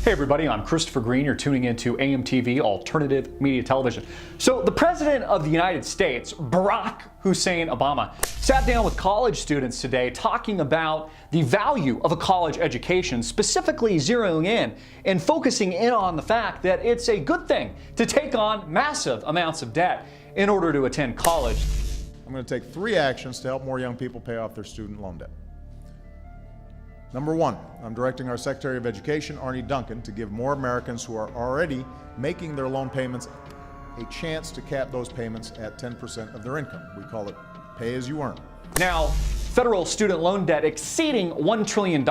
Hey everybody, I'm Christopher Green. You're tuning into AMTV, Alternative Media Television. So the President of the United States, Barack Hussein Obama, sat down with college students today talking about the value of a college education, specifically zeroing in and focusing in on the fact that it's a good thing to take on massive amounts of debt in order to attend college. I'm going to take 3 actions to help more young people pay off their student loan debt. Number 1, I'm directing our Secretary of Education, Arne Duncan, to give more Americans who are already making their loan payments a chance to cap those payments at 10% of their income. We call it pay as you earn. Now, federal student loan debt exceeding $1 trillion,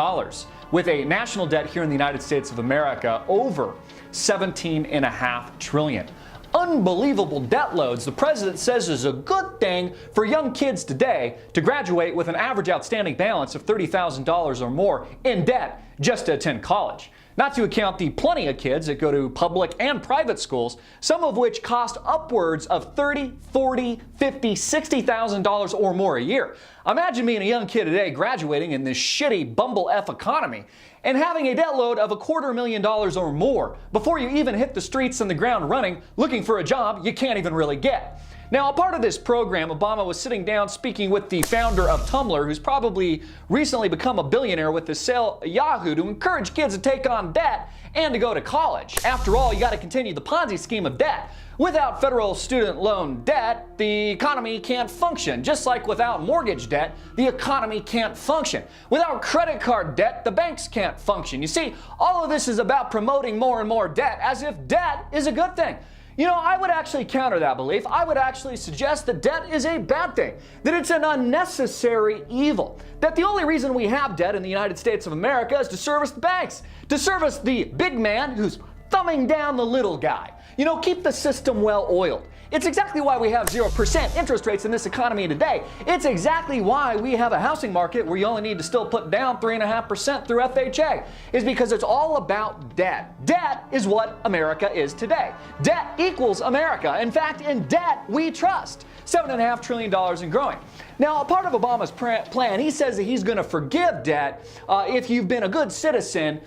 with a national debt here in the United States of America over $17.5 trillion. Unbelievable debt loads the president says is a good thing for young kids today to graduate with an average outstanding balance of $30,000 or more in debt just to attend college. Not to account the plenty of kids that go to public and private schools, some of which cost upwards of $30,000, $40,000, $50,000, $60,000 or more a year. Imagine being a young kid today graduating in this shitty bumble F economy and having a debt load of $250,000 or more before you even hit the streets and the ground running looking for a job you can't even really get. Now, a part of this program, Obama was sitting down speaking with the founder of Tumblr, who's probably recently become a billionaire with the sale of Yahoo, to encourage kids to take on debt and to go to college. After all, you got to continue the Ponzi scheme of debt. Without federal student loan debt, the economy can't function. Just like without mortgage debt, the economy can't function. Without credit card debt, the banks can't function. You see, all of this is about promoting more and more debt as if debt is a good thing. You know, I would actually counter that belief. I would actually suggest that debt is a bad thing, that it's an unnecessary evil, that the only reason we have debt in the United States of America is to service the banks, to service the big man who's thumbing down the little guy. You know, keep the system well oiled. It's exactly why we have 0% interest rates in this economy today. It's exactly why we have a housing market where you only need to still put down 3.5% through FHA, is because it's all about debt. Debt is what America is today. Debt equals America. In fact, in debt, we trust. $7.5 trillion and growing. Now, a part of Obama's plan, he says that he's going to forgive debt if you've been a good citizen,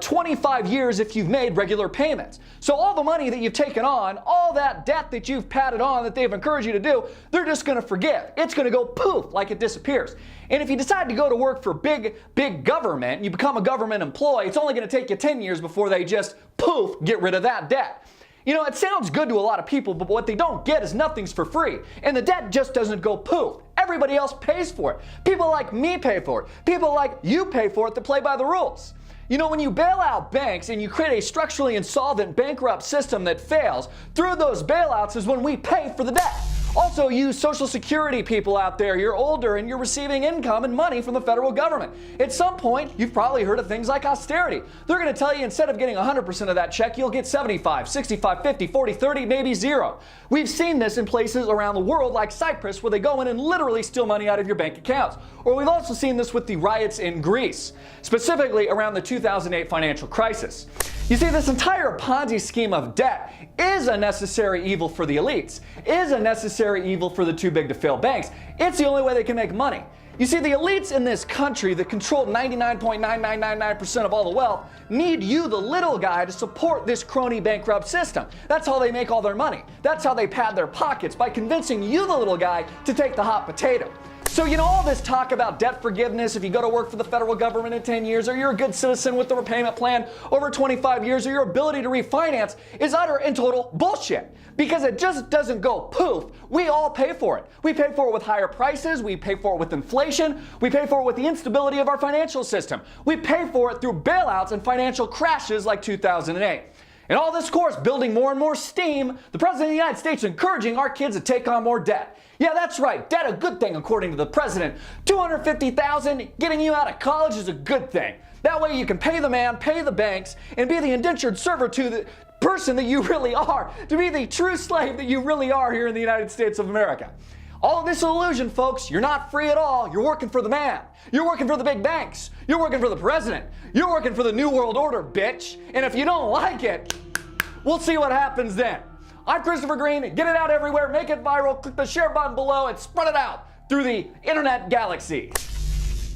25 years if you've made regular payments. So all the money that you've taken on, all that debt that you've patted on that they've encouraged you to do, they're just going to forgive. It's going to go poof, like it disappears. And if you decide to go to work for big government, you become a government employee, it's only going to take you 10 years before they just poof, get rid of that debt. You know, it sounds good to a lot of people, but what they don't get is nothing's for free. And the debt just doesn't go poof. Everybody else pays for it. People like me pay for it. People like you pay for it that play by the rules. You know, when you bail out banks and you create a structurally insolvent, bankrupt system that fails, through those bailouts is when we pay for the debt. Also, you Social Security people out there, you're older and you're receiving income and money from the federal government. At some point, you've probably heard of things like austerity. They're going to tell you instead of getting 100% of that check, you'll get 75, 65, 50, 40, 30, maybe 0. We've seen this in places around the world like Cyprus, where they go in and literally steal money out of your bank accounts. Or we've also seen this with the riots in Greece, specifically around the 2008 financial crisis. You see, this entire Ponzi scheme of debt is a necessary evil for the elites, is a necessary evil for the too big to fail banks. It's the only way they can make money. You see, the elites in this country that control 99.9999% of all the wealth need you, the little guy, to support this crony bankrupt system. That's how they make all their money. That's how they pad their pockets, by convincing you, the little guy, to take the hot potato. So, you know, all this talk about debt forgiveness if you go to work for the federal government in 10 years, or you're a good citizen with the repayment plan over 25 years, or your ability to refinance is utter and total bullshit. Because it just doesn't go poof. We all pay for it. We pay for it with higher prices. We pay for it with inflation. We pay for it with the instability of our financial system. We pay for it through bailouts and financial crashes like 2008. And all this, of course, building more and more steam, the President of the United States encouraging our kids to take on more debt. Yeah, that's right, debt a good thing according to the President. $250,000 getting you out of college is a good thing. That way you can pay the man, pay the banks, and be the indentured servant to the person that you really are, to be the true slave that you really are here in the United States of America. All of this illusion, folks. You're not free at all. You're working for the man. You're working for the big banks. You're working for the president. You're working for the New World Order, bitch. And if you don't like it, we'll see what happens then. I'm Christopher Green. Get it out everywhere. Make it viral. Click the share button below and spread it out through the internet galaxy.